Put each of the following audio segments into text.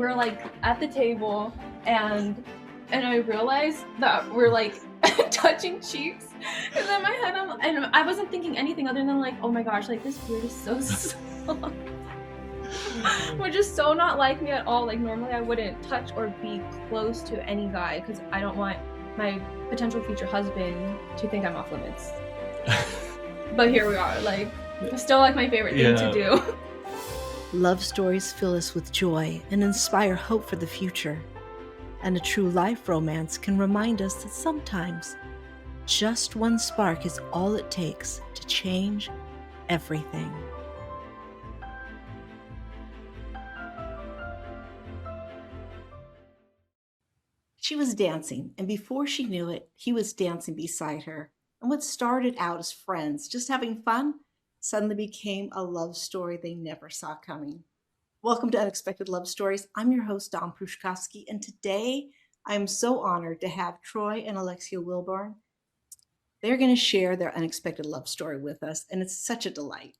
we're like at the table, and I realized that we're like touching cheeks, and then my head, and I wasn't thinking anything other than like, oh my gosh, like this beard is so soft. Which is so not like me at all. Like normally I wouldn't touch or be close to any guy because I don't want my potential future husband to think I'm off limits. But here we are, like it's still like my favorite thing to do. Love stories fill us with joy and inspire hope for the future. And a true life romance can remind us that sometimes just one spark is all it takes to change everything. She was dancing, and before she knew it, he was dancing beside her. And what started out as friends, just having fun, suddenly became a love story they never saw coming. Welcome to Unexpected Love Stories. I'm your host, Dawn Prushkovsky, and today I'm so honored to have Troy and Alexia Wilburn. They're going to share their unexpected love story with us, and it's such a delight.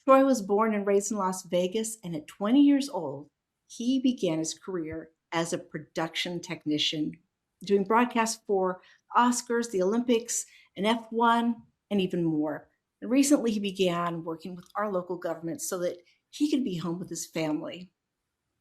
Troy was born and raised in Las Vegas, and at 20 years old, he began his career as a production technician, doing broadcasts for Oscars, the Olympics, and F1, and even more. And recently he began working with our local government so that he could be home with his family.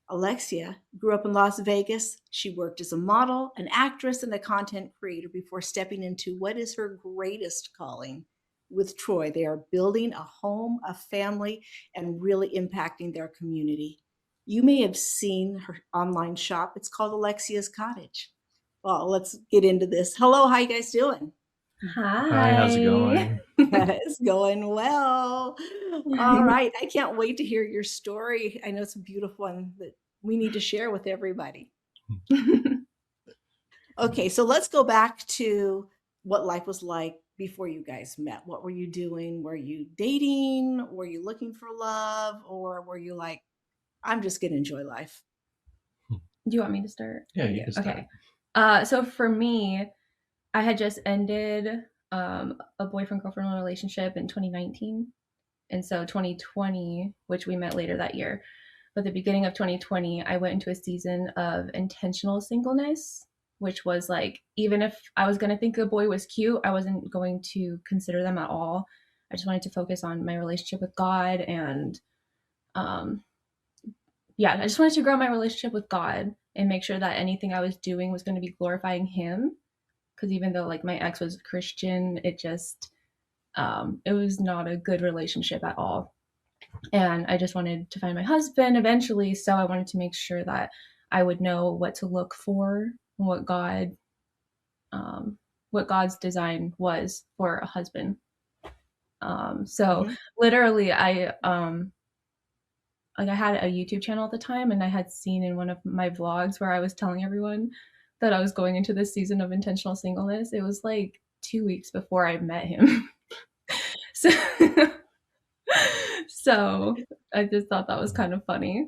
Alexia grew up in Las Vegas. She worked as a model, an actress, and a content creator before stepping into what is her greatest calling. With Troy, they are building a home, a family, and really impacting their community. You may have seen her online shop. It's called Alexia's Cottage. Well, let's get into this. Hello, how you guys doing? Hi, how's it going? It's going well. All right. I can't wait to hear your story. I know it's a beautiful one that we need to share with everybody. Okay, so let's go back to what life was like before you guys met. What were you doing? Were you dating? Were you looking for love? Or were you like, I'm just going to enjoy life? Do you want me to start? Yeah, you can start. Okay. So for me, I had just ended a boyfriend-girlfriend relationship in 2019. And so 2020, which we met later that year, but the beginning of 2020, I went into a season of intentional singleness, which was like, even if I was going to think a boy was cute, I wasn't going to consider them at all. I just wanted to focus on my relationship with God. And I just wanted to grow my relationship with God and make sure that anything I was doing was going to be glorifying him. Because even though like my ex was Christian, it just, it was not a good relationship at all. And I just wanted to find my husband eventually. So I wanted to make sure that I would know what to look for and what God's design was for a husband. Literally I had a YouTube channel at the time, and I had seen in one of my vlogs where I was telling everyone that I was going into this season of intentional singleness. It was like 2 weeks before I met him. So I just thought that was kind of funny.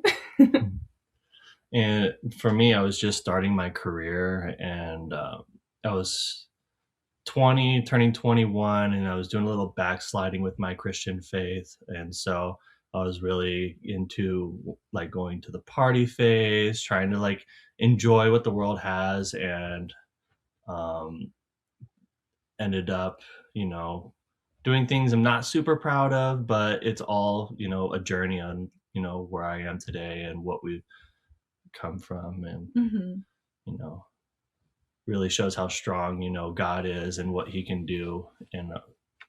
And for me, I was just starting my career, and I was 20, turning 21, and I was doing a little backsliding with my Christian faith. And so I was really into like going to the party phase, trying to like enjoy what the world has, and ended up, doing things I'm not super proud of, but it's all, a journey on, where I am today and what we've come from, and, really shows how strong, God is and what he can do in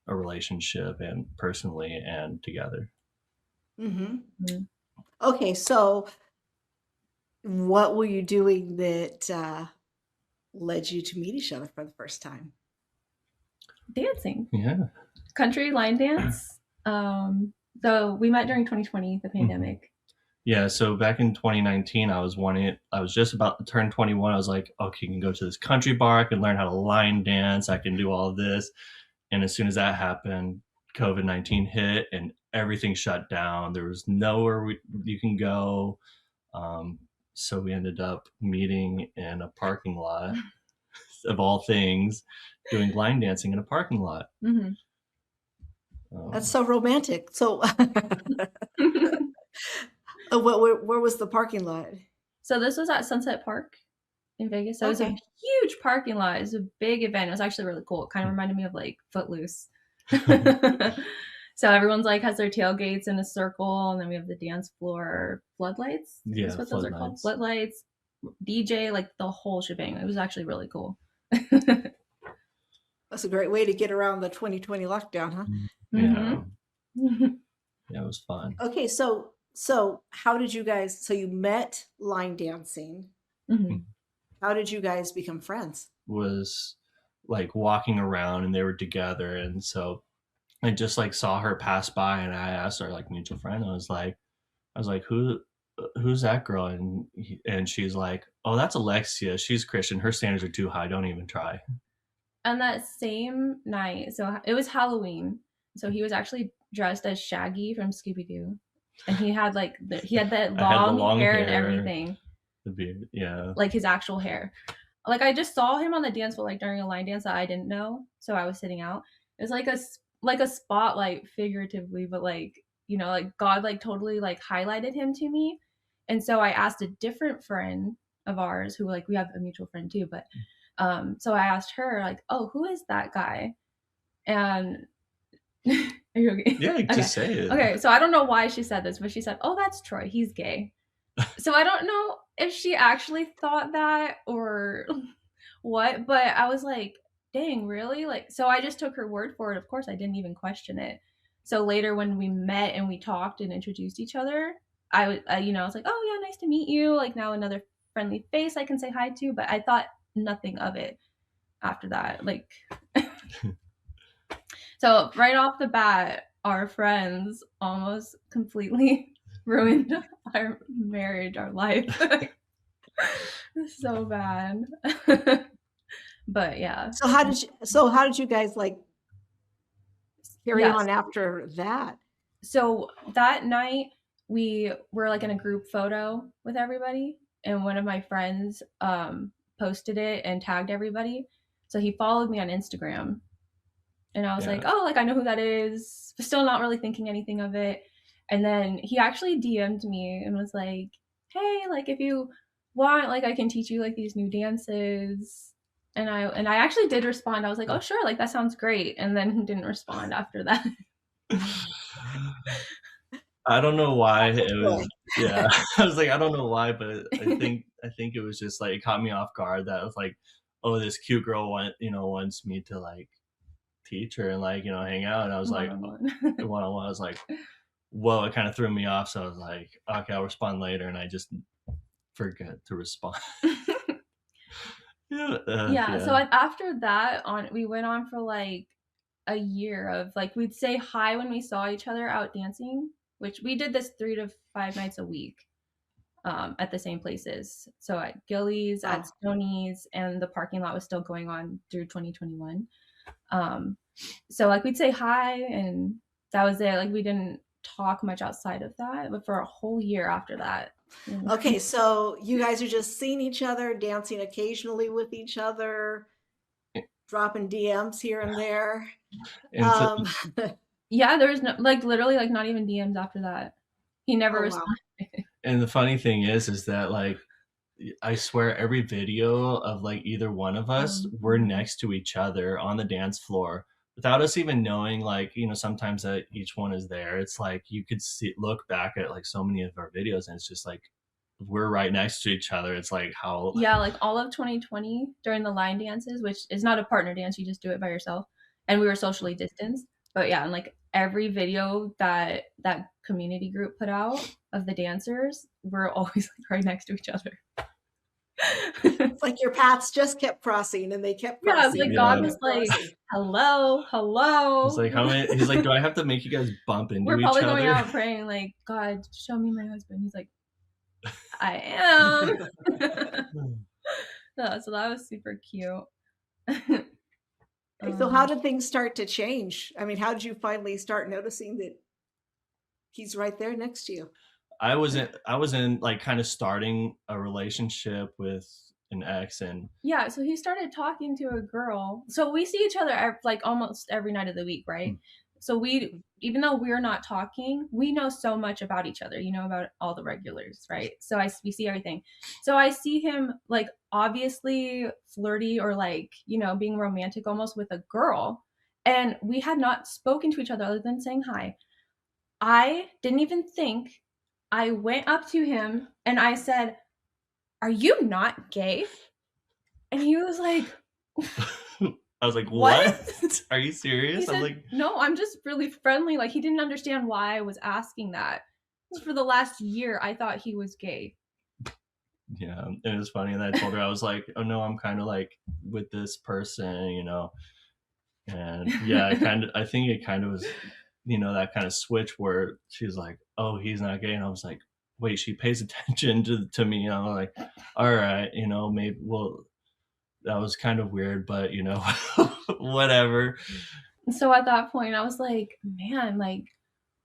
a relationship and personally and together. Mm-hmm. Okay, so what were you doing that led you to meet each other for the first time? Dancing. Yeah. Country line dance. So we met during 2020, the pandemic. Yeah, so back in 2019, I was just about to turn 21. I was like, okay, I can go to this country bar, I can learn how to line dance, I can do all of this. And as soon as that happened, COVID-19 hit and everything shut down. There was nowhere you can go. So we ended up meeting in a parking lot, of all things, doing line dancing in a parking lot. Mm-hmm. That's so romantic. So where was the parking lot? So this was at Sunset Park in Vegas. So it was a huge parking lot. It was a big event. It was actually really cool. It kind of reminded me of like Footloose. So everyone's like has their tailgates in a circle, and then we have the dance floor floodlights. Yeah, That's what those are called. Floodlights, DJ, like the whole shebang. It was actually really cool. That's a great way to get around the 2020 lockdown, huh? Yeah. Yeah, it was fun. Okay, so how did you guys? So you met line dancing. Mm-hmm. How did you guys become friends? Was like walking around and they were together, and so I just like saw her pass by, and I asked her like mutual friend. I was like, who's that girl? And she's like, oh, that's Alexia. She's Christian. Her standards are too high. Don't even try. And that same night, so it was Halloween. So he was actually dressed as Shaggy from Scooby-Doo, and he had like that long hair and everything. The beard, yeah. Like his actual hair. Like I just saw him on the dance floor like during a line dance that I didn't know, so I was sitting out. It was like a spotlight figuratively, but like, you know, like God like totally like highlighted him to me. And so I asked a different friend of ours who like we have a mutual friend too, but so I asked her like, oh, who is that guy? And are you okay? Yeah, just say it. Okay, so I don't know why she said this, but she said, oh, that's Troy, he's gay. So I don't know if she actually thought that or what, but I was like, dang, really? Like, so I just took her word for it. Of course, I didn't even question it. So later when we met and we talked and introduced each other, I was like, oh yeah, nice to meet you. Like now another friendly face I can say hi to, but I thought nothing of it after that. Like, so right off the bat, our friends almost completely ruined our marriage, our life. It's so bad. But yeah. So how did you guys like carry on after that? So that night we were like in a group photo with everybody, and one of my friends posted it and tagged everybody. So he followed me on Instagram, and I was like, oh, like I know who that is. Still not really thinking anything of it. And then he actually DM'd me and was like, hey, like if you want, like I can teach you like these new dances. And I actually did respond. I was like, oh sure, like that sounds great. And then he didn't respond after that. I don't know why it was. Yeah, I was like, I don't know why, but I think it was just like it caught me off guard. That was like, oh, this cute girl wants me to like teach her and like hang out. And I was like, one-on-one. I was like, whoa! It kind of threw me off. So I was like, okay, I'll respond later, and I just forget to respond. Yeah. So after that, we went on for like a year of like we'd say hi when we saw each other out dancing, which we did this 3 to 5 nights a week at the same places. So at Gillies, at Stoney's, and the parking lot was still going on through 2021. So like we'd say hi, and that was it. Like we didn't talk much outside of that, but for a whole year after that. Okay, so you guys are just seeing each other, dancing occasionally with each other, dropping DMs here and there. Yeah, there was no like literally like not even DMs after that. He never responded. Wow. And the funny thing is that like I swear every video of like either one of us, we're next to each other on the dance floor without us even knowing, like, sometimes that each one is there. It's like you could look back at like so many of our videos and it's just like we're right next to each other. It's like how like all of 2020 during the line dances, which is not a partner dance, you just do it by yourself, and we were socially distanced. But yeah, and like every video that community group put out of the dancers, we're always like right next to each other. It's like your paths just kept crossing and they kept crossing. Yeah, like God was like, hello. It's like, he's like, do I have to make you guys bump into each other? We're probably going out praying like, God, show me my husband. He's like, I am. So that was super cute. So how did things start to change? I mean, how did you finally start noticing that he's right there next to you? I was in like kind of starting a relationship with an ex, and yeah, so he started talking to a girl. So we see each other like almost every night of the week, right? So we even though we're not talking, we know so much about each other, about all the regulars, right? So we see everything. So I see him like obviously flirty or like, being romantic almost with a girl. And we had not spoken to each other other than saying hi. I didn't even think. I went up to him and I said, "Are you not gay?" And he was like, I was like, "What?" what? Are you He serious? I'm said, like, "No, I'm just really friendly." Like, he didn't understand why I was asking that. For the last year, I thought he was gay. yeah. And it was funny. And I told her, I was like, oh no, I'm kind of like with this person, And yeah, I think it kind of was, that kind of switch where she's like, oh, he's not gay. And I was like, wait, she pays attention to me. And I'm like, all right, maybe, well, that was kind of weird, but, whatever. So at that point, I was like, man, like,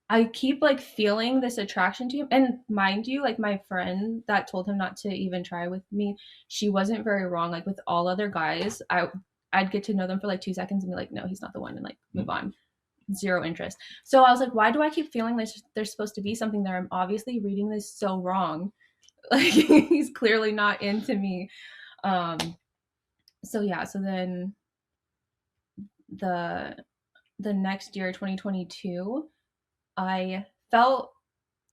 I keep like feeling this attraction to him. And mind you, like my friend that told him not to even try with me, she wasn't very wrong. Like with all other guys, I'd get to know them for like 2 seconds and be like, no, he's not the one, and like move on. Zero interest. So I was like, why do I keep feeling like there's supposed to be something there? I'm obviously reading this so wrong. Like he's clearly not into me. So yeah, so then the next year, 2022, I felt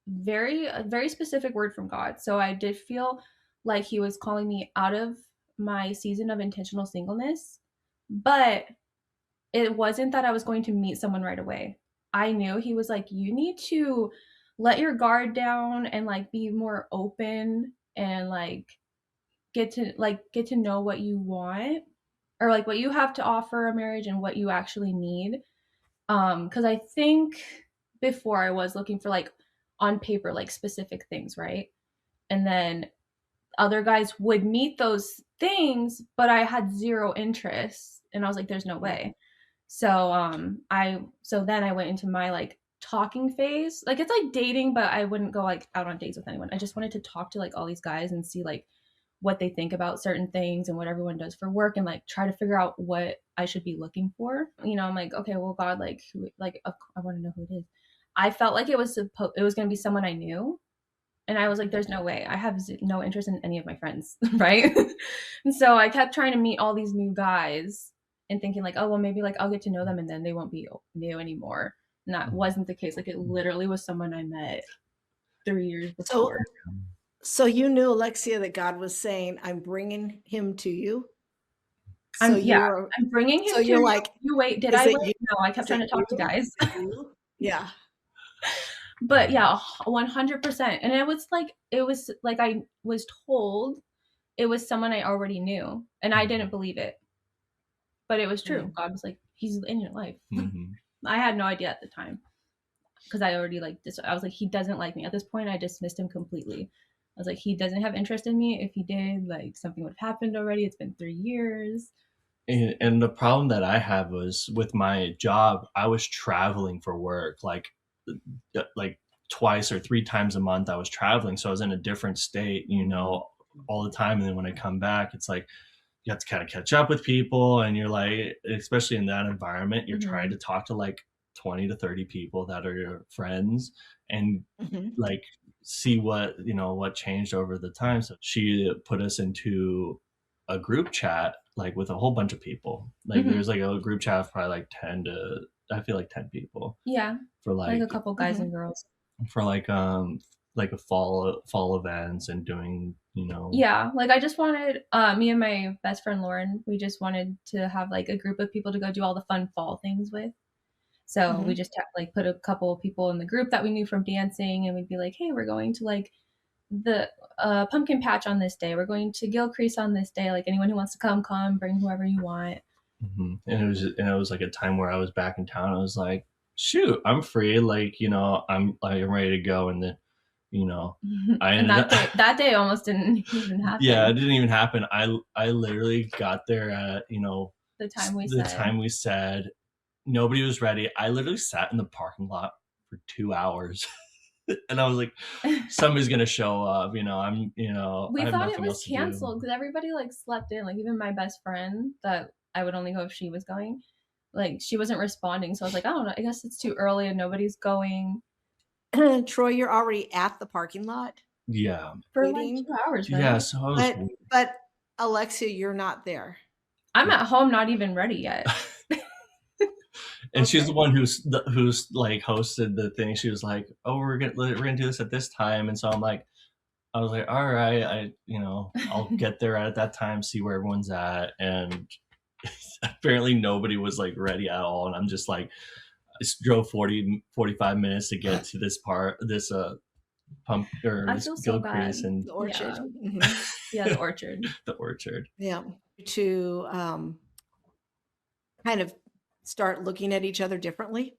a very specific word from God. So I did feel like he was calling me out of my season of intentional singleness, but it wasn't that I was going to meet someone right away. I knew he was like, you need to let your guard down and like be more open and like get to know what you want, or like what you have to offer a marriage and what you actually need. Because I think before I was looking for like on paper like specific things, right? And then other guys would meet those things, but I had zero interest, and I was like, there's no way. So then I went into my like talking phase. Like it's like dating, but I wouldn't go like out on dates with anyone. I just wanted to talk to like all these guys and see like what they think about certain things and what everyone does for work, and like try to figure out what I should be looking for. I'm like, okay, well, God, like, I want to know who it is. I felt like it was going to be someone I knew, and I was like, there's no way. I have no interest in any of my friends, right? And so I kept trying to meet all these new guys and thinking like, oh, well, maybe like I'll get to know them and then they won't be new anymore. And that wasn't the case. Like it literally was someone I met 3 years before. So you knew, Alexia, that God was saying, I'm bringing him to you. I'm bringing him to you. Like, you wait, did I wait? No, I kept trying to talk to guys. Yeah. But yeah, 100%. And it was like I was told it was someone I already knew, and I didn't believe it. But it was true. Mm-hmm. God was like, he's in your life. Mm-hmm. I had no idea at the time, because I already I was like, he doesn't like me. At this point, I dismissed him completely. I was like, he doesn't have interest in me. If he did, like something would have happened already. It's been 3 years. And the problem that I had was with my job, I was traveling for work, like twice or 3 times a month I was traveling. So I was in a different state, all the time. And then when I come back, it's like, you have to kind of catch up with people. And you're like, especially in that environment, you're trying to talk to like 20 to 30 people that are your friends and like see what changed over the time. So she put us into a group chat, like with a whole bunch of people. Like there's like a group chat of probably like 10 people. Yeah. For like a couple guys and girls. For like a fall events and doing, Yeah, like I just wanted me and my best friend Lauren, we just wanted to have like a group of people to go do all the fun fall things with. So we just like put a couple of people in the group that we knew from dancing, and we'd be like, hey, we're going to like the pumpkin patch on this day, we're going to Gilcrease on this day, like anyone who wants to come, bring whoever you want. And it was like a time where I was back in town. I was like, shoot, I'm free, like I'm ready to go. And then I ended up that day almost didn't even happen. Yeah, it didn't even happen. I literally got there at the time we said. Nobody was ready. I literally sat in the parking lot for 2 hours. And I was like, somebody's gonna show up, we thought it was canceled because everybody like slept in, like even my best friend that I would only go if she was going, like she wasn't responding. So I was like, I don't know, I guess it's too early and nobody's going Troy, you're already at the parking lot Yeah. for like waiting, 2 hours, Yeah. right? So I was. but Alexia, you're not there. I'm at home, not even ready yet. And she's the Okay. one who's like hosted the thing. She was like, "Oh, we're gonna do this at this time," and so I was like, "All right, I'll get there at that time, see where everyone's at." And apparently nobody was like ready at all, and I'm just like, I drove 45 minutes to get to this pump or I this feel so Gilcrease bad. and The orchard. Yeah. Mhm. Yeah, the orchard. the orchard. Yeah. To kind of start looking at each other differently.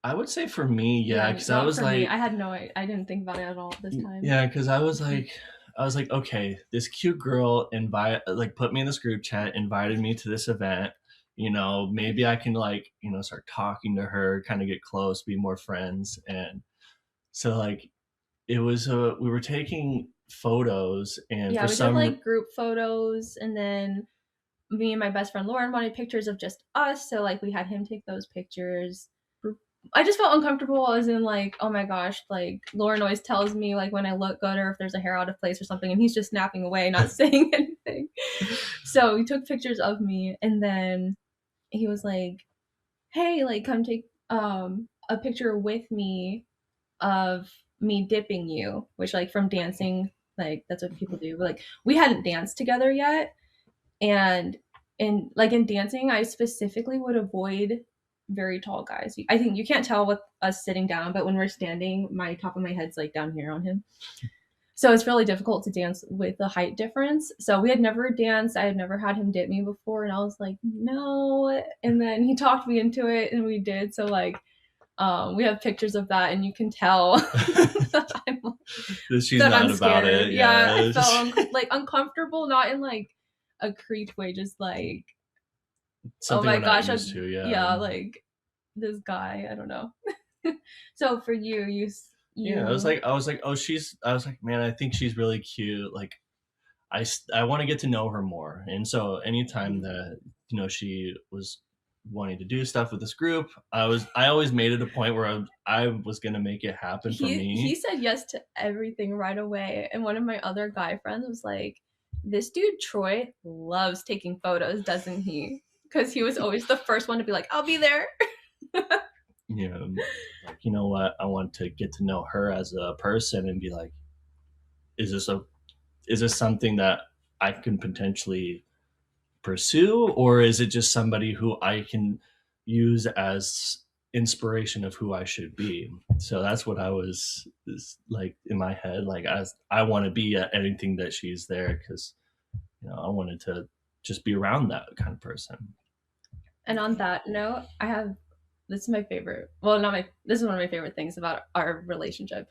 I would say for me, yeah, because I Not was for me. like, I had no I didn't think about it at all this time. yeah, because I was like, okay, this cute girl put me in this group chat, invited me to this event. Maybe I can start talking to her, kind of get close, be more friends. And so like it was we were taking photos, and Yeah, for we did some like group photos, and then me and my best friend Lauren wanted pictures of just us, so like we had him take those pictures. I just felt uncomfortable, as in like, oh my gosh, like Lauren always tells me like when I look good or if there's a hair out of place or something, and he's just snapping away, not saying anything. So he took pictures of me, and then he was like, "Hey, like come take a picture with me of me dipping you," which like from dancing, like that's what people do. But like we hadn't danced together yet, and in dancing, I specifically would avoid very tall guys. I think you can't tell with us sitting down, but when we're standing, my top of my head's like down here on him. So it's really difficult to dance with the height difference. So we had never danced. I had never had him dip me before, and I was like, no. And then he talked me into it, and we did. So like, we have pictures of that, and you can tell that she's that not I'm about scared. it. Yeah, I Yeah. felt uncomfortable, not in like a creep way, just like, oh Something my we're not gosh, used to. yeah, like this guy, I don't know. So for you, Yeah, I was like, oh, I was like, man, I think she's really cute. Like, I want to get to know her more. And so anytime that, she was wanting to do stuff with this group, I always made it a point where I was going to make it happen for me. He said yes to everything right away. And one of my other guy friends was like, this dude, Troy, loves taking photos, doesn't he? Because he was always the first one to be like, I'll be there. Like, you know what? I want to get to know her as a person and be like, is this something that I can potentially pursue, or is it just somebody who I can use as inspiration of who I should be? So that's what I was like in my head. Like I want to be at anything that she's there, because I wanted to just be around that kind of person. And on that note, this is my favorite. Well, not my. This is one of my favorite things about our relationship.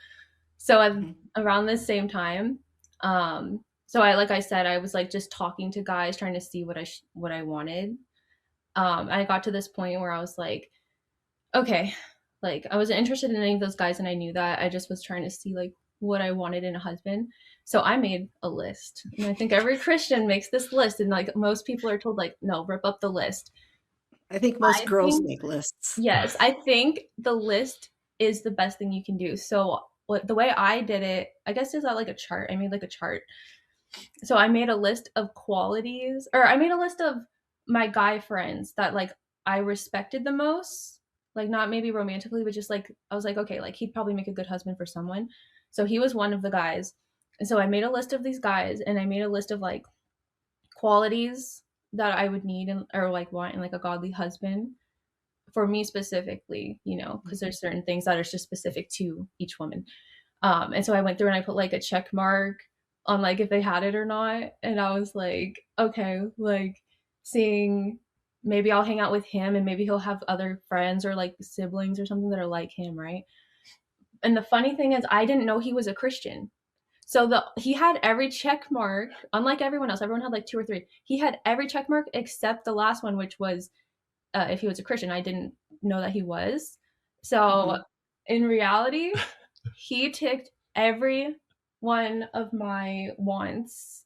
So around this same time, so like I said, I was like just talking to guys, trying to see what I wanted. I got to this point where I was like, okay, like I wasn't interested in any of those guys, and I knew that. I just was trying to see like what I wanted in a husband. So I made a list, and I think every Christian makes this list, and like most people are told like, no, rip up the list. I think most girls make lists. Yes, I think the list is the best thing you can do. So the way I did it, I guess, is that like a chart. I made like a chart. So I made a list of qualities, or I made a list of my guy friends that like I respected the most. Like not maybe romantically, but just like I was like, okay, like he'd probably make a good husband for someone. So he was one of the guys. And so I made a list of these guys, and I made a list of like qualities that I would need or like want in like a godly husband for me specifically, because there's certain things that are just specific to each woman. And so I went through and I put like a check mark on like if they had it or not. And I was like, okay, like seeing maybe I'll hang out with him and maybe he'll have other friends or like siblings or something that are like him, right? And the funny thing is I didn't know he was a Christian. So he had every check mark, unlike everyone else. Everyone had like 2 or 3. He had every check mark except the last one, which was if he was a Christian. I didn't know that he was. So in reality, he ticked every one of my wants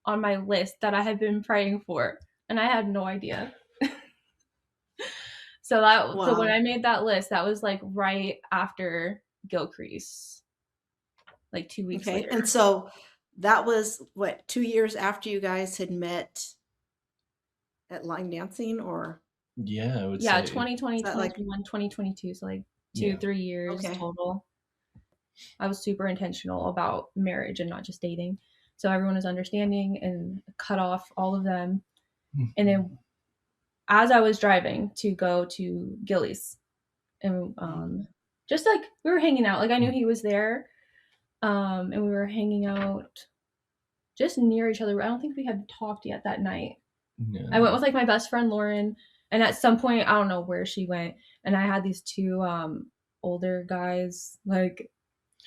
on my list that I had been praying for, and I had no idea. So when Wow. I made that list, that was like right after Gilcrease, like 2 weeks Okay. And later. so that was what, 2 years after you guys had met at line dancing, or Yeah, I would Yeah, say. 2020, is that like 2021, 2022. So like two, Yeah. 3 years okay? total. I was super intentional about marriage and not just dating. So everyone was understanding and cut off all of them. And then as I was driving to go to Gillies, and just like we were hanging out, like I knew he was there, and we were hanging out just near each other. I don't think we had talked yet that night. Yeah. I went with like my best friend Lauren, and at some point I don't know where she went, and I had these two older guys like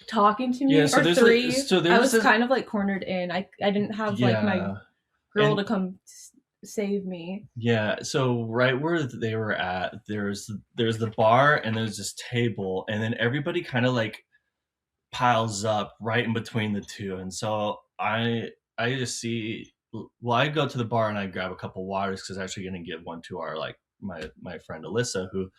talking to me, Yeah, so or there's three. there I was was this. kind of like cornered in. I didn't have like my Yeah. girl And to come save me. yeah, so right where they were at, there's the bar and there's this table, and then everybody kind of like piles up right in between the two. And so I just see, well, I go to the bar and I grab a couple waters because I'm actually going to give one to our like my friend Alyssa, who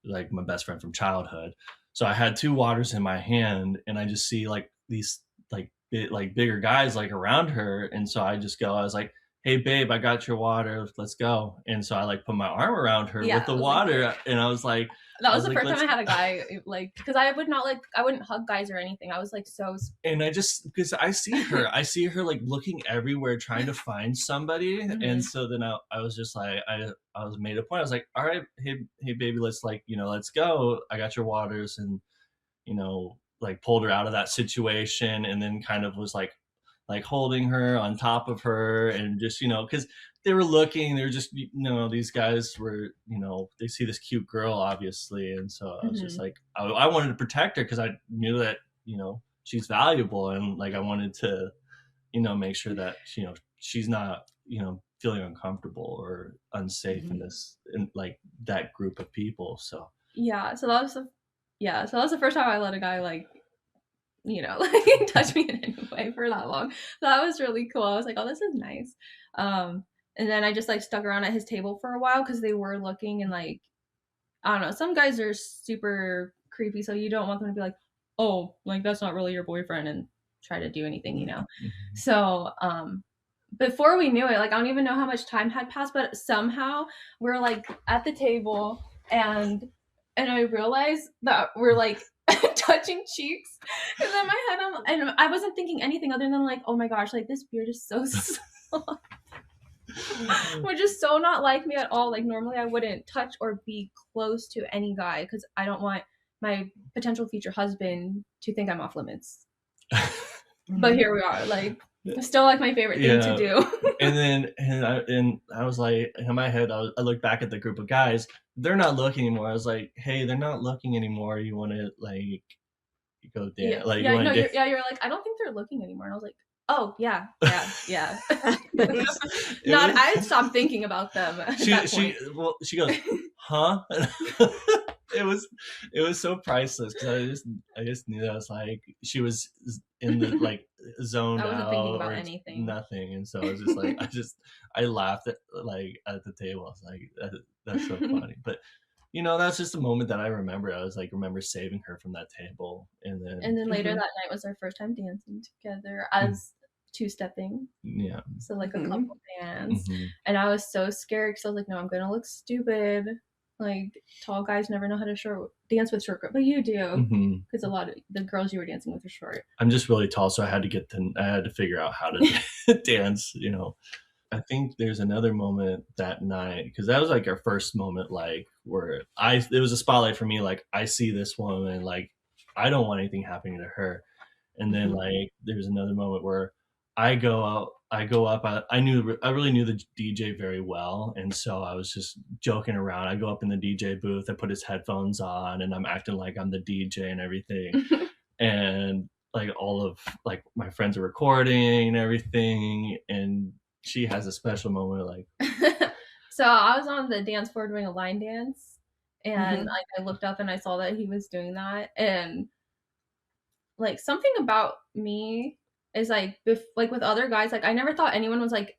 like my best friend from childhood. So I had two waters in my hand, and I just see like these like bigger guys like around her, and so I just go. I was like, "Hey, babe, I got your water. Let's go." And so I like put my arm around her Yeah, with the I was like, water, and I was like, that was the first time "Let's." I had a guy like, because I wouldn't hug guys or anything. I was like so. And I just, because I see her like looking everywhere trying to find somebody. And so then I was just like, I was made a point. I was like, all right, hey baby, let's like, let's go. I got your waters. And like pulled her out of that situation, and then kind of was like holding her on top of her, and just because they were looking, they were just these guys were they see this cute girl obviously, and so I was just like I wanted to protect her because I knew that she's valuable, and like I wanted to make sure that she's not feeling uncomfortable or unsafe in like that group of people. So Yeah, so that was the first time I let a guy like like touch me in any way for that long. So that was really cool. I was like, oh, this is nice. And then I just like stuck around at his table for a while because they were looking, and like I don't know, some guys are super creepy, so you don't want them to be like, oh, like that's not really your boyfriend, and try to do anything. So before we knew it, like I don't even know how much time had passed, but somehow we're like at the table, and I realized that we're like touching cheeks, and then my head, and I wasn't thinking anything other than like, oh my gosh, like this beard is so soft. Which is so not like me at all. Like normally I wouldn't touch or be close to any guy because I don't want my potential future husband to think I'm off limits. But here we are, like still like my favorite thing to do. And then I was like, in my head, I looked back at the group of guys. They're not looking anymore. I was like, hey, they're not looking anymore. You want to like go dance? Yeah, Like, yeah, you want no, to? you're like, I don't think they're looking anymore. And I was like, oh yeah. I stopped thinking about them at that point. She goes, huh? It was so priceless because I just knew that I was like she was in the like zoned I wasn't out thinking about or anything. nothing, and so I was just like I laughed at the table. I was like that's so funny, but that's just a moment that I remember. I was like remember saving her from that table, and then later that night was our first time dancing together as two-stepping. Yeah. So like a couple dance, and I was so scared because I was like, no, I'm gonna look stupid. Like tall guys never know how to dance with short girls, but you do because a lot of the girls you were dancing with are short. I'm just really tall, so I had to figure out how to dance. I think there's another moment that night because that was like our first moment, like where it was a spotlight for me. Like I see this woman, like I don't want anything happening to her. And then like there's another moment where I go up. I really knew the DJ very well, and so I was just joking around. I go up in the DJ booth. I put his headphones on, and I'm acting like I'm the DJ and everything. And like all of like my friends are recording and everything, and she has a special moment like so I was on the dance floor doing a line dance, and like I looked up and I saw that he was doing that, and like something about me is like like with other guys, like I never thought anyone was like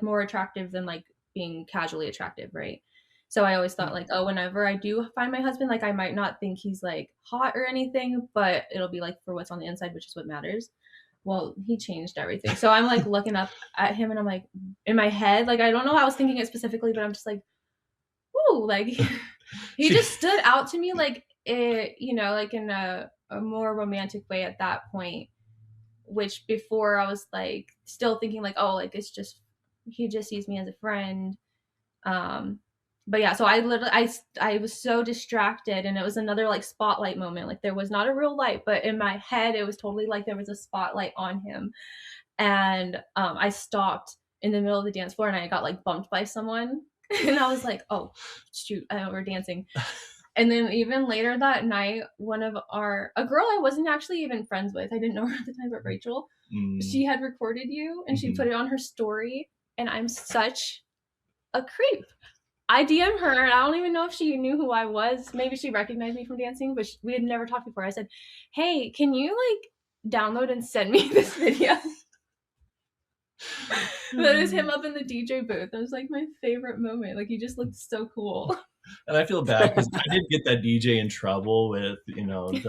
more attractive than like being casually attractive, right? So I always thought like, oh, whenever I do find my husband, like I might not think he's like hot or anything, but it'll be like for what's on the inside, which is what matters. Well, he changed everything. So I'm like looking up at him and I'm like in my head, like I don't know how I was thinking it specifically, but I'm just like, woo, like he just stood out to me like it, like in a more romantic way at that point, which before I was like still thinking like, oh, like it's just he just sees me as a friend. Um, but yeah, so I literally I was so distracted, and it was another like spotlight moment. Like there was not a real light, but in my head it was totally like there was a spotlight on him. And I stopped in the middle of the dance floor and I got like bumped by someone. And I was like, oh shoot, we're dancing. And then even later that night, a girl I wasn't actually even friends with, I didn't know her at the time, but Rachel, she had recorded you and she put it on her story. And I'm such a creep. I DM her and I don't even know if she knew who I was. Maybe she recognized me from dancing, but we had never talked before. I said, hey, can you like download and send me this video? That is him up in the DJ booth. That was like my favorite moment. Like he just looked so cool. And I feel bad because I did get that DJ in trouble with,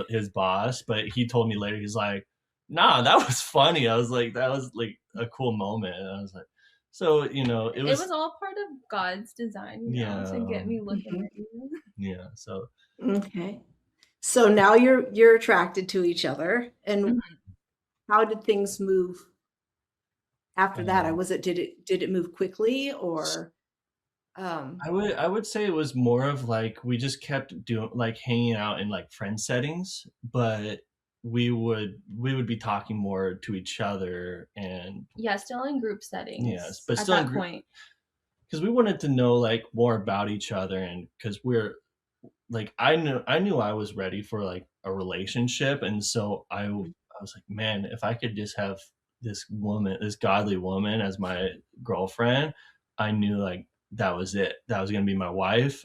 his boss, but he told me later, he's like, nah, that was funny. I was like, that was like a cool moment. And I was like, so, it was all part of God's design, to get me looking at you. Yeah. So. Okay. So now you're attracted to each other. And how did things move after that? Did it move quickly or? I would say it was more of like we just kept doing like hanging out in like friend settings, but we would be talking more to each other and still in group settings. Yes, but still at that point, because we wanted to know like more about each other, and because we're like I knew I was ready for like a relationship, and so I was like, man, if I could just have this godly woman as my girlfriend, I knew like that was it. That was gonna be my wife.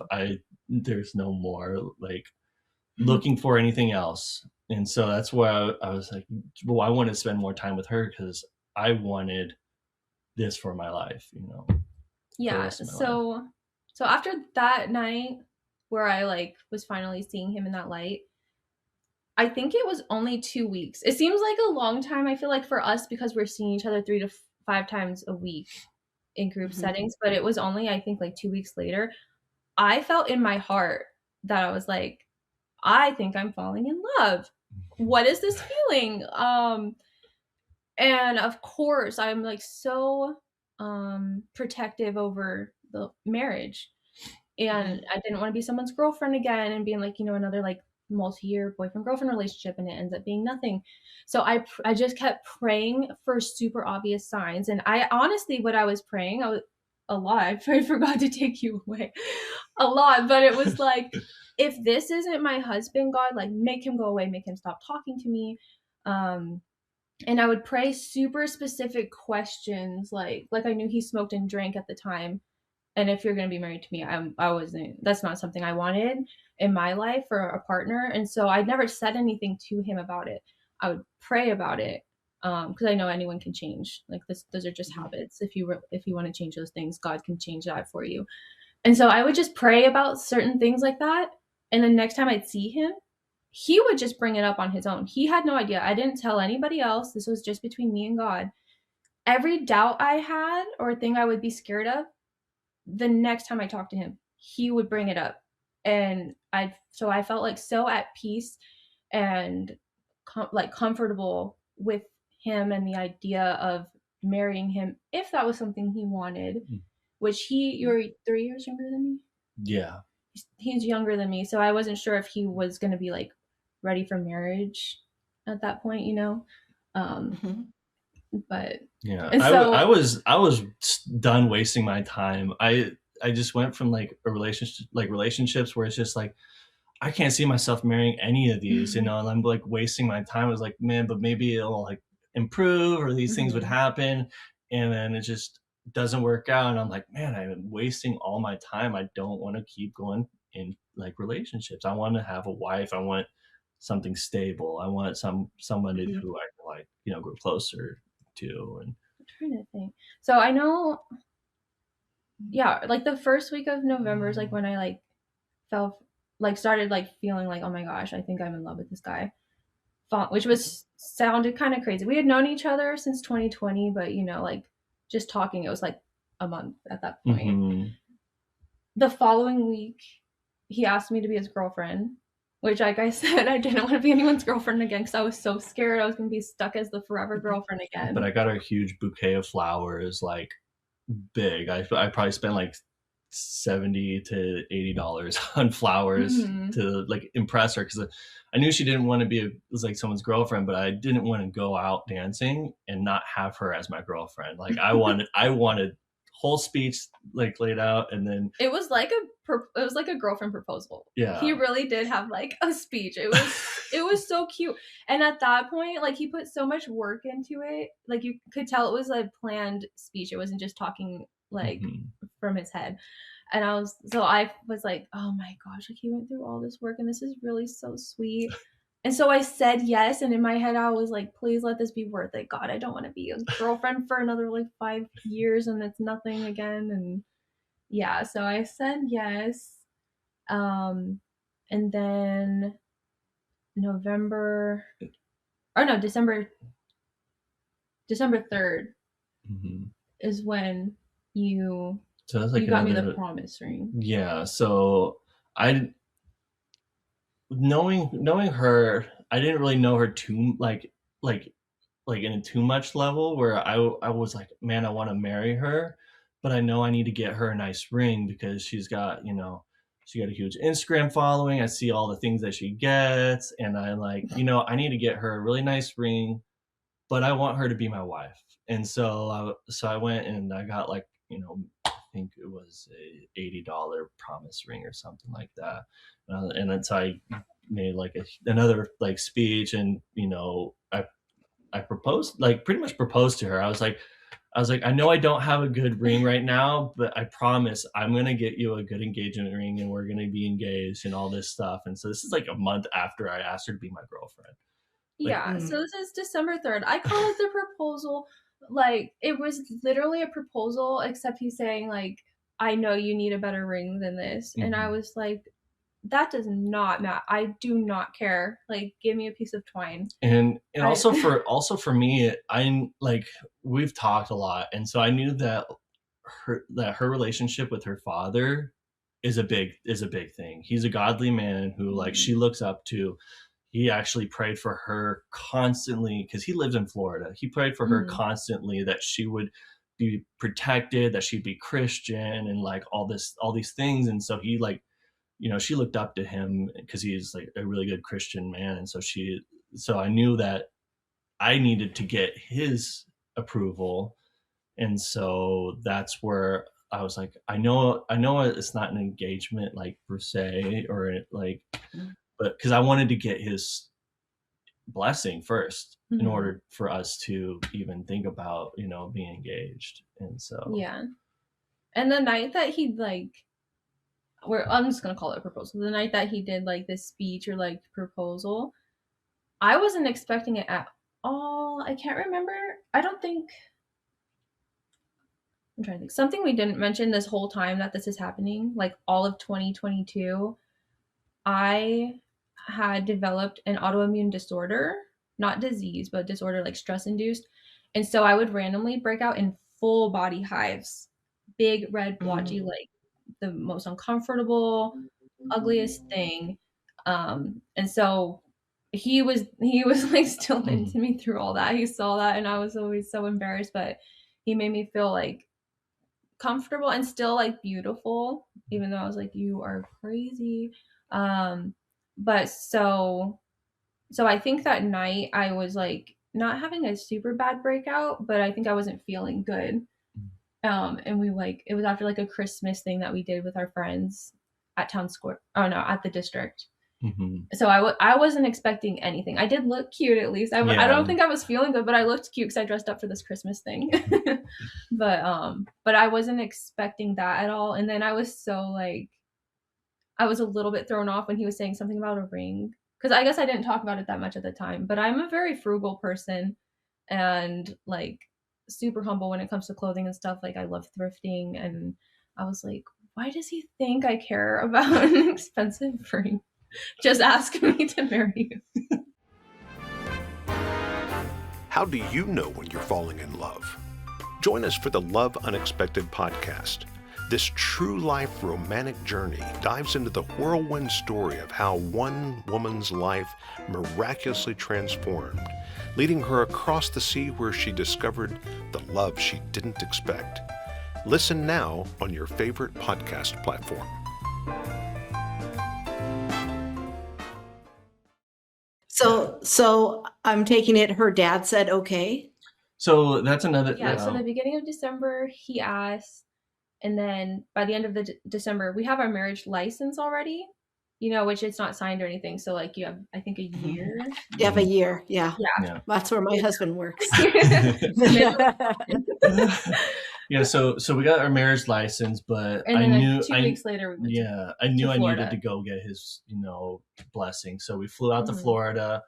There's no more like looking for anything else. And so that's why I was like, well, I want to spend more time with her because I wanted this for my life, Yeah. So after that night where I like was finally seeing him in that light, I think it was only 2 weeks. It seems like a long time, I feel like, for us because we're seeing each other 3 to 5 times a week in group settings, but it was only, I think, like 2 weeks later. I felt in my heart that I was like, I think I'm falling in love. What is this feeling? And of course, I'm like so protective over the marriage. And I didn't want to be someone's girlfriend again and being like, another like multi-year boyfriend-girlfriend relationship and it ends up being nothing. So I just kept praying for super obvious signs. And I honestly, what I was praying, a lot. I prayed for God to take you away a lot. But it was like, if this isn't my husband, God, like make him go away, make him stop talking to me. And I would pray super specific questions, like I knew he smoked and drank at the time. And if you're going to be married to me, I wasn't, that's not something I wanted in my life for a partner. And so I never said anything to him about it. I would pray about it. Cause I know anyone can change. Like those are just habits. If you want to change those things, God can change that for you. And so I would just pray about certain things like that. And then next time I'd see him, he would just bring it up on his own. He had no idea. I didn't tell anybody else. This was just between me and God. Every doubt I had or thing I would be scared of, the next time I talked to him, he would bring it up. And I felt like so at peace and comfortable with him and the idea of marrying him if that was something he wanted, which you're 3 years younger than me. Yeah. He's younger than me. So I wasn't sure if he was going to be like ready for marriage at that point, but yeah, I was done wasting my time. I just went from like relationships where it's just like I can't see myself marrying any of these, and I'm like wasting my time. I was like, man, but maybe it'll like improve or these things would happen, and then it just doesn't work out, and I'm like, man, I'm wasting all my time. I don't want to keep going in like relationships. I want to have a wife. I want something stable. I want somebody who I can like grow closer to. And I'm trying to think. So I know yeah, like the first week of November is like when I like started like feeling like, oh my gosh, I think I'm in love with this guy. Which was sounded kind of crazy. We had known each other since 2020, but like just talking, it was like a month at that point. Mm-hmm. The following week, he asked me to be his girlfriend, which, like I said, I didn't want to be anyone's girlfriend again because I was so scared I was going to be stuck as the forever girlfriend again. But I got her a huge bouquet of flowers, like big. I probably spent like $70 to $80 on flowers to like impress her, because I knew she didn't want to be like someone's girlfriend, but I didn't want to go out dancing and not have her as my girlfriend. Like I wanted whole speech like laid out, and then it was like a girlfriend proposal. Yeah, he really did have like a speech. It was so cute, and at that point, like he put so much work into it. Like you could tell it was a planned speech. It wasn't just talking like from his head. And I was like, oh my gosh, like he went through all this work and this is really so sweet. And so I said yes, and in my head I was like, please let this be worth it. God, I don't want to be a girlfriend for another like 5 years and it's nothing again. And yeah, so I said yes. And then December 3rd is when you got me the promise ring. Yeah, so knowing her, I didn't really know her too like in a too much level where I was like, man, I want to marry her, but I know I need to get her a nice ring because she's got she got a huge Instagram following. I see all the things that she gets, and I like, I need to get her a really nice ring, but I want her to be my wife. And so I went and I got like, I think it was a $80 promise ring or something like that. And then so I made like another like speech, and I proposed, like pretty much proposed to her. I was like, I know I don't have a good ring right now, but I promise I'm going to get you a good engagement ring and we're going to be engaged and all this stuff. And so this is like a month after I asked her to be my girlfriend. Yeah, so this is December 3rd. I call it the proposal. Like, it was literally a proposal, except he's saying, like, I know you need a better ring than this. And I was like, that does not matter. I do not care. Like, give me a piece of twine. And also for me, I'm like, we've talked a lot, and so I knew that her relationship with her father is a big thing. He's a godly man who like she looks up to. He actually prayed for her constantly because he lived in Florida. He prayed for her constantly that she would be protected, that she'd be Christian, and like all these things. And so he like, she looked up to him because he's like a really good Christian man. And so I knew that I needed to get his approval. And so that's where I was like, I know it's not an engagement like per se, or like, but because I wanted to get his blessing first in order for us to even think about, being engaged. And so, yeah. And the night that he like, I'm just gonna call it a proposal. The night that he did like this speech or like proposal, I wasn't expecting it at all. I can't remember. I'm trying to think. Something we didn't mention this whole time that this is happening, like all of 2022, I had developed an autoimmune disorder, not disease, but disorder, like stress induced. And so I would randomly break out in full body hives, big red blotchy, like the most uncomfortable, ugliest thing. And so he was like still into me through all that. He saw that, and I was always so embarrassed, but he made me feel like comfortable and still like beautiful, even though I was like, you are crazy. But so I think that night I was like not having a super bad breakout, but I think I wasn't feeling good. And we like, it was after like a Christmas thing that we did with our friends at town square. Oh no, at the district. So I wasn't expecting anything. I did look cute at least. I don't think I was feeling good, but I looked cute because I dressed up for this Christmas thing. but I wasn't expecting that at all. And then I was so like, I was a little bit thrown off when he was saying something about a ring, because I guess I didn't talk about it that much at the time. But I'm a very frugal person and like super humble when it comes to clothing and stuff. Like I love thrifting, and I was like, why does he think I care about an expensive ring? Just ask me to marry you. How do you know when you're falling in love? Join us for the Love Unexpected podcast. This true life romantic journey dives into the whirlwind story of how one woman's life miraculously transformed, leading her across the sea where she discovered the love she didn't expect. Listen now on your favorite podcast platform. So I'm taking it her dad said okay. So that's another. Yeah, so the beginning of December, he asked, and then by the end of the December, we have our marriage license already, which it's not signed or anything. So like you have, I think, a year. You have a year, yeah. Yeah. That's where my husband works. Yeah, so we got our marriage license, but And I then knew 2 weeks later, we went I knew I Florida. needed to go get his, blessing. So we flew out to Mhm. Florida.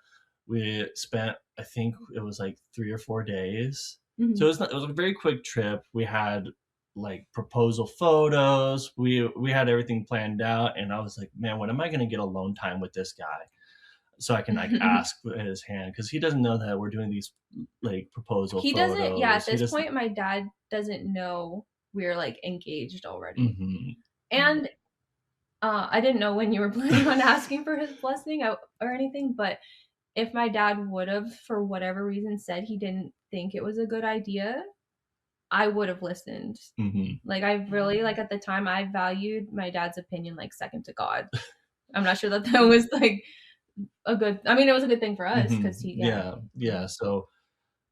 We spent, I think it was like 3 or 4 days. Mhm. So it was a very quick trip. We had like proposal photos. We had everything planned out, and I was like, man, when am I going to get alone time with this guy? So I can like ask his hand, because he doesn't know that we're doing these like proposal He photos. doesn't. Yeah, at this point, my dad doesn't know we're like engaged already, Mm-hmm. and I didn't know when you were planning on asking for his blessing or anything. But if my dad would have, for whatever reason, said he didn't think it was a good idea, I would have listened. Mm-hmm. Like, I really, like, at the time, I valued my dad's opinion like second to God. I'm not sure that was like a good. I mean, it was a good thing for us because he. Yeah. So,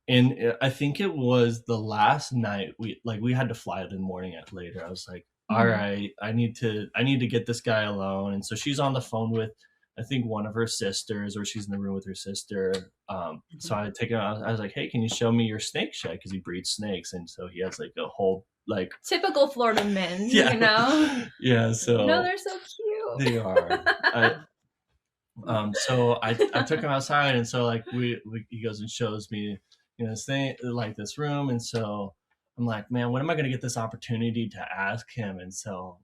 and I think it was the last night we had to fly the morning later. I was like, all right, I need to get this guy alone. And so she's on the phone with, I think, one of her sisters, or she's in the room with her sister. So I take her out. I was like, hey, can you show me your snake shed? Because he breeds snakes, and so he has like a whole like typical Florida men, Yeah. So no, they're so cute. They are. So I took him outside, and so like he goes and shows me, this thing, like this room, and so I'm like, man, when am I going to get this opportunity to ask him? And so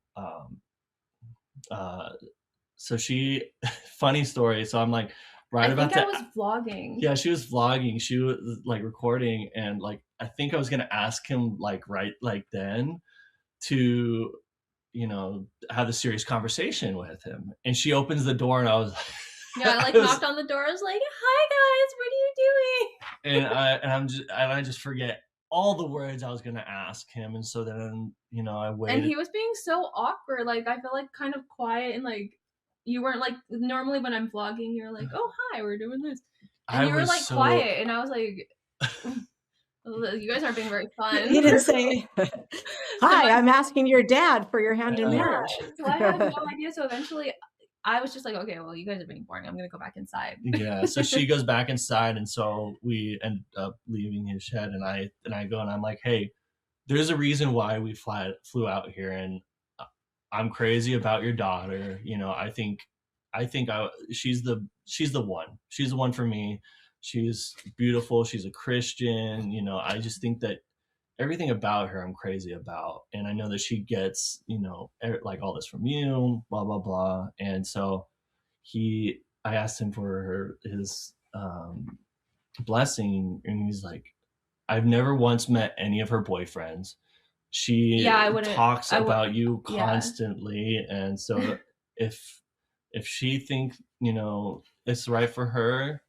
so she funny story. So I'm like, I was vlogging. Yeah, she was vlogging. She was like recording, and like I think I was gonna ask him like right like then to have a serious conversation with him. And she opens the door, and I was yeah, I knocked on the door. I was like, hi guys, what are you and doing? I just forget all the words I was gonna ask him. And so then I waited, and he was being so awkward. Like, I felt like kind of quiet, and like you weren't like, normally when I'm vlogging, you're like, oh hi, we're doing this, and you were like quiet, and I was like, you guys aren't being very fun. He didn't say, hi, I'm asking your dad for your hand in marriage. So I had no idea. So eventually I was just like, okay, well, you guys are being boring. I'm going to go back inside. Yeah. So she goes back inside. And so we end up leaving his shed, and I go, and I'm like, hey, there's a reason why we flew out here. And I'm crazy about your daughter. I think she's the one. She's the one for me. She's beautiful. She's a Christian. I just think that everything about her I'm crazy about. And I know that she gets, like all this from you, blah, blah, blah. And so I asked him for his blessing, and he's like, I've never once met any of her boyfriends. She talks about you constantly. Yeah. And so if she thinks, it's right for her,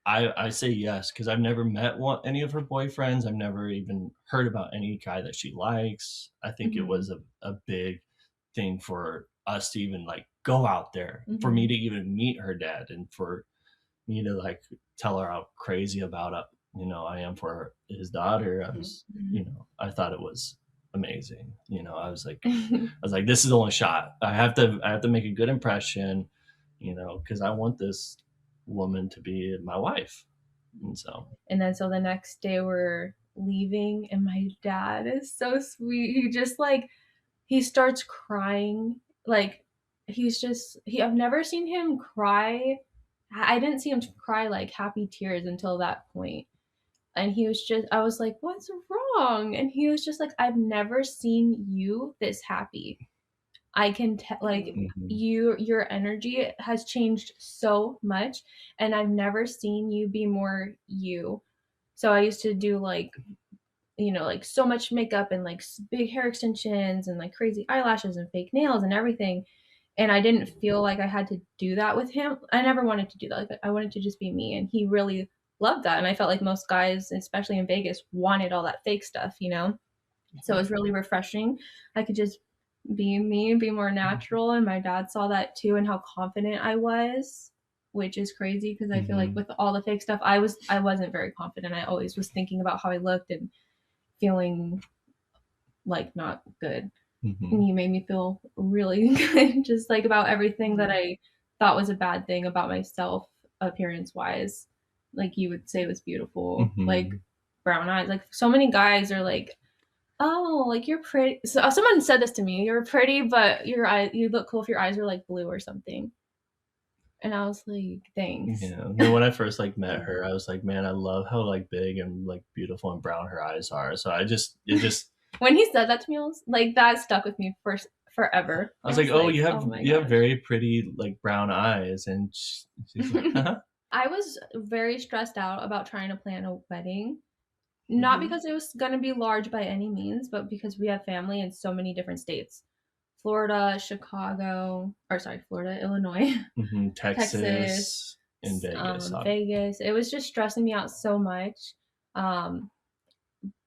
I say yes, because I've never met any of her boyfriends. I've never even heard about any guy that she likes. I think it was a big thing for us to even like go out there, for me to even meet her dad, and for me to like tell her how crazy about I am for his daughter. I was, I thought it was amazing. I was like, this is the only shot. I have to make a good impression, because I want this woman to be my wife. And then so the next day we're leaving, and my dad is so sweet. He just he starts crying. Like, I've never seen him cry. I didn't see him cry like happy tears until that point. And he was just, I was like, what's wrong? And he was just like, I've never seen you this happy. I can like Mhm. your energy has changed so much, and I've never seen you be more you. So I used to do like, like so much makeup and like big hair extensions and like crazy eyelashes and fake nails and everything. And I didn't feel like I had to do that with him. I never wanted to do that. Like, I wanted to just be me. And he really loved that. And I felt like most guys, especially in Vegas, wanted all that fake stuff, So it was really refreshing. I could just be me, be more natural. And my dad saw that too, and how confident I was, which is crazy because I feel like Mhm. with all the fake stuff, I wasn't very confident. I always was thinking about how I looked and feeling like not good. And Mhm. he made me feel really good, just like about everything that I thought was a bad thing about myself, appearance wise. Like you would say was beautiful, like Mhm. brown eyes. Like so many guys are like, oh, like you're pretty. So someone said this to me: you're pretty, but you look cool if your eyes are like blue or something. And I was like, thanks. Yeah. No, when I first like met her, I was like, man, I love how like big and like beautiful and brown her eyes are. So it just When he said that to me, I was like, that stuck with me for forever. I was like, oh, Oh my you have gosh. very pretty like brown eyes, and she's like, huh? I was very stressed out about trying to plan a wedding. Not Mhm. because it was going to be large by any means, but because we have family in so many different states. Florida, Chicago, or sorry, Florida, Illinois, Mhm. Texas, Texas and Vegas. Vegas. It was just stressing me out so much. Um,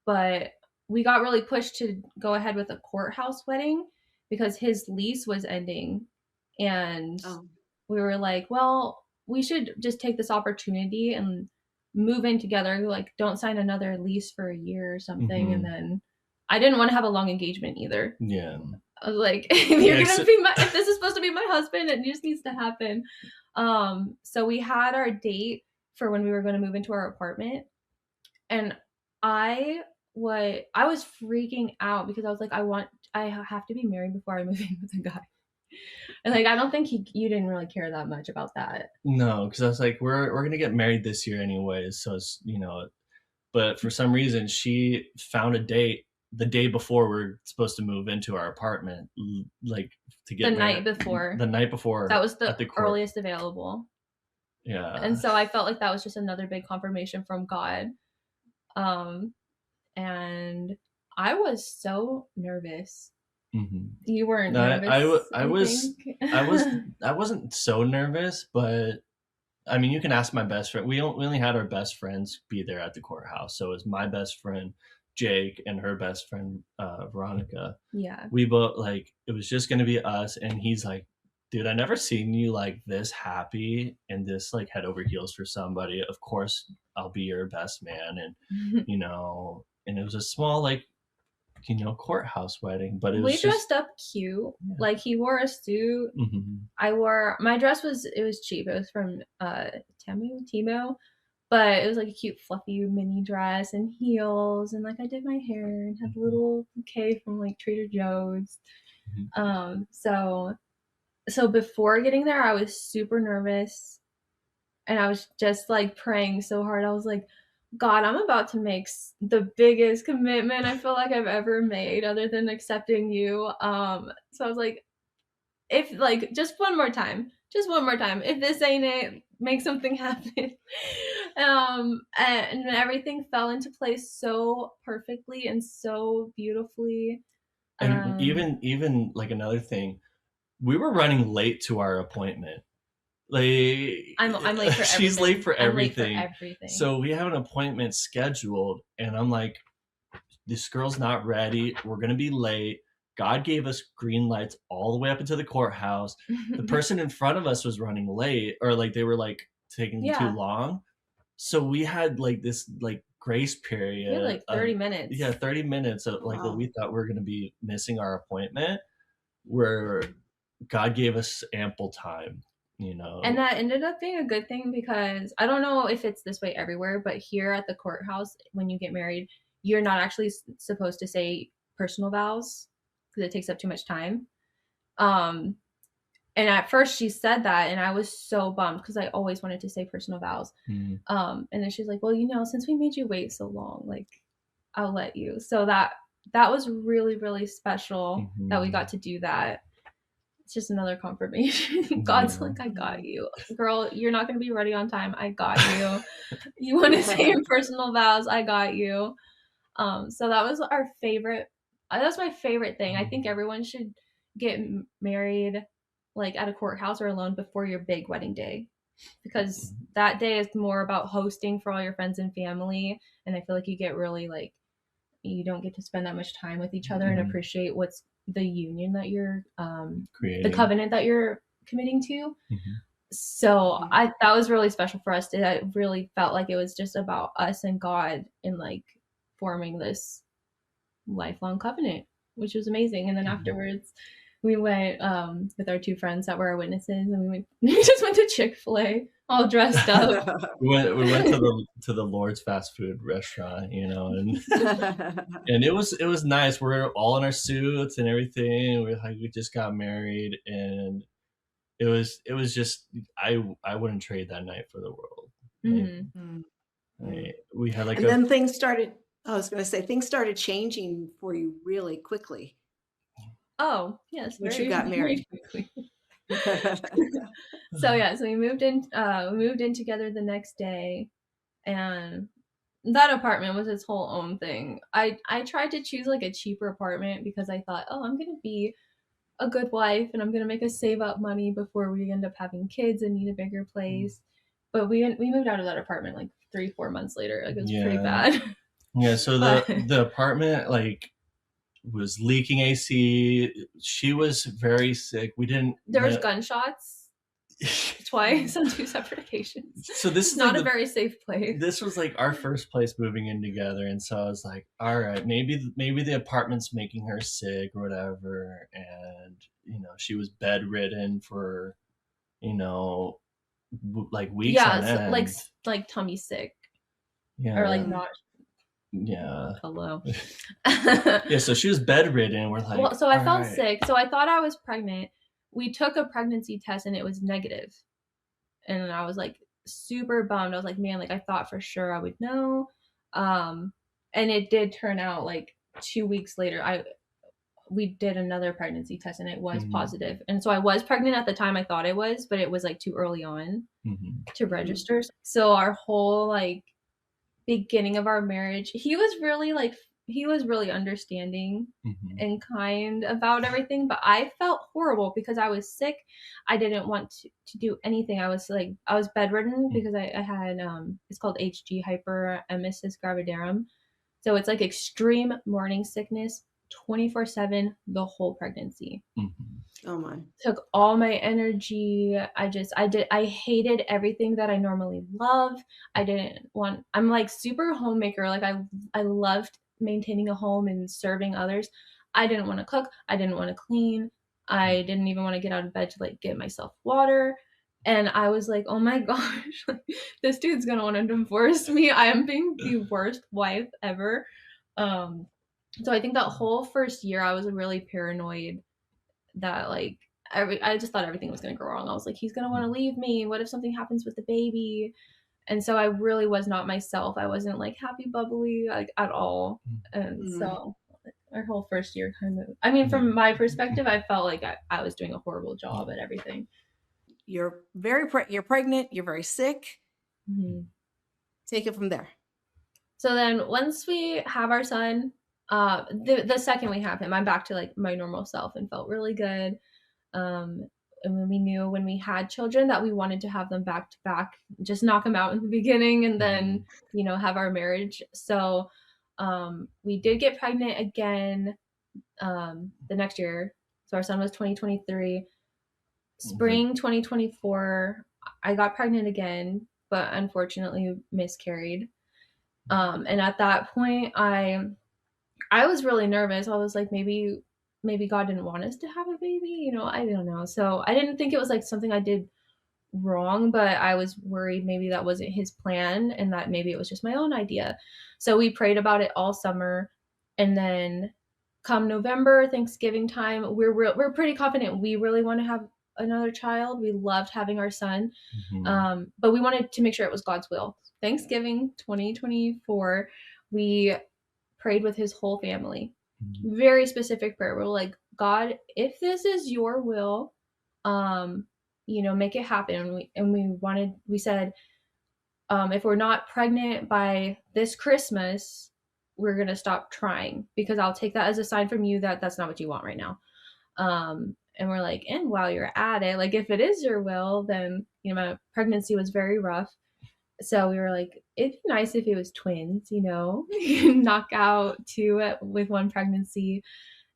but we got really pushed to go ahead with a courthouse wedding because his lease was ending. And Oh. we were like, well, we should just take this opportunity and move in together. Like, don't sign another lease for a year or something. And Mhm. then I didn't want to have a long engagement either. Yeah. I was like, if Yeah. So, if this is supposed to be my husband, it just needs to happen. So we had our date for when we were going to move into our apartment, and I I was freaking out because I was like, I have to be married before I move in with a guy. And like, I don't think you didn't really care that much about that. no, because I was like, we're gonna get married this year anyways, so it's But for some reason, she found a date the day before we're supposed to move into our apartment, like to The get night married before, the night before that was at the the court. earliest available. And Yeah. so I felt like that was just another big confirmation from God. Um, and I was so nervous. Hmm. You weren't No, nervous, I I was think. I wasn't so nervous, but I mean, you can ask my best friend. We only had our best friends be there at the courthouse, so it was my best friend Jake and her best friend Veronica. Yeah. We both like it was just gonna be us, and he's like, dude, I never seen you like this happy and this like head over heels for somebody. Of course I'll be your best man. And and it was a small like courthouse wedding, but it We was just dressed up cute. yeah. Like he wore a suit. Hmm. I wore my dress was cheap. It was from Timo, but it was like a cute fluffy mini dress and heels, and like I did my hair and had a little bouquet from like Trader Joe's. Hmm. So before getting there, I was super nervous, and I was just like praying so hard. I was like, God, I'm about to make the biggest commitment I feel like I've ever made, other than accepting you. So I was like, if like just one more time, if this ain't it, make something happen. And everything fell into place so perfectly and so beautifully. And Um, even like another thing, we were running late to our appointment. Like I'm late for she's everything. late for I'm late for everything. everything. So we have an appointment scheduled, and I'm like, this girl's not ready. We're gonna be late. God gave us green lights all the way up into the courthouse. The person in front of us was running late, or like they were like taking too Yeah, long. So we had like this like grace we had period like of 30 minutes. 30 minutes of like what Wow. we thought we were gonna be missing our appointment, where God gave us ample time. And that ended up being a good thing because I don't know if it's this way everywhere, but here at the courthouse, when you get married, you're not actually supposed to say personal vows because it takes up too much time. Um, And at first she said that, and I was so bummed because I always wanted to say personal vows. Mm. And then she's like, well, since we made you wait so long, like, I'll let you. So that was really, really special that we got to do that. It's just another confirmation. God's like, I got you. Girl, you're not going to be ready on time. I got you. You want to say your personal vows? I got you. So that was our favorite. That's my favorite thing. I think everyone should get married like at a courthouse or alone before your big wedding day, because that day is more about hosting for all your friends and family. And I feel like you get really like, you don't get to spend that much time with each other and appreciate what's the union that you're Creating. the covenant that you're committing to. So that was really special for us. It really felt like it was just about us and God and like forming this lifelong covenant, which was amazing. And then afterwards we went with our two friends that were our witnesses, and we just went to Chick-fil-A all dressed up. we went to the Lord's fast food restaurant, and and it was nice. We're all in our suits and everything. We just got married, and it was just I wouldn't trade that night for the world. We had like, and then things started. I was going to say things started changing for you really quickly. Oh yes, once you got married. Quickly. So we moved in together the next day, and that apartment was its whole own thing. I tried to choose like a cheaper apartment because I thought, oh, I'm gonna be a good wife and I'm gonna make us save up money before we end up having kids and need a bigger place. But we moved out of that apartment like 3-4 months later. Like, it was pretty bad. Yeah, so the apartment like was leaking AC. She was very sick. There was gunshots twice on 2 separate occasions. So this is not like a very safe place. This was like our first place moving in together, and so I was like, all right, maybe the apartment's making her sick or whatever. And she was bedridden for like weeks on end. like tummy sick. Yeah. Or like not. Yeah. Hello. Yeah, so she was bedridden. We're like, well, so I felt sick. So I thought I was pregnant. We took a pregnancy test and it was negative. And I was like super bummed. I was like, man, like I thought for sure I would know. And it did turn out like 2 weeks later. We did another pregnancy test and it was positive. And so I was pregnant at the time I thought I was, but it was like too early on to register. So our whole like beginning of our marriage, he was really understanding and kind about everything, but I felt horrible because I was sick. I didn't want to do anything. I was bedridden because I had it's called HG, hyperemesis gravidarum. So it's like extreme morning sickness 24/7 the whole pregnancy. Oh my. Took all my energy. I hated everything that I normally love. I'm like super homemaker. Like I loved maintaining a home and serving others. I didn't want to cook. I didn't want to clean. I didn't even want to get out of bed to like get myself water. And I was like, oh my gosh, this dude's going to want to divorce me. I am being the worst wife ever. So I think that whole first year I was really paranoid that like I just thought everything was going to go wrong. I was like, he's going to want to leave me. What if something happens with the baby? And so I really was not myself. I wasn't like happy, bubbly, like at all. And so our whole first year from my perspective, I felt like I was doing a horrible job at everything. You're pregnant. You're very sick. Take it from there. So then once we have our son, the second we have him, I'm back to like my normal self and felt really good. And when we knew when we had children that we wanted to have them back to back, just knock them out in the beginning and then, have our marriage. So we did get pregnant again the next year. So our son was 2023. Spring 2024, I got pregnant again, but unfortunately miscarried. And at that point, I was really nervous. I was like, maybe God didn't want us to have a baby, I don't know. So I didn't think it was like something I did wrong, but I was worried maybe that wasn't his plan and that maybe it was just my own idea. So we prayed about it all summer. And then come November, Thanksgiving time, we're pretty confident we really want to have another child. We loved having our son. Mhm. But we wanted to make sure it was God's will. Thanksgiving 2024, we prayed with his whole family. Mhm. Very specific prayer. We're like, God, if this is your will, make it happen. We said, if we're not pregnant by this Christmas, we're going to stop trying, because I'll take that as a sign from you that that's not what you want right now. And we're like, and while you're at it, like, if it is your will, then, my pregnancy was very rough. So we were like, it'd be nice if it was twins, knock out two with one pregnancy.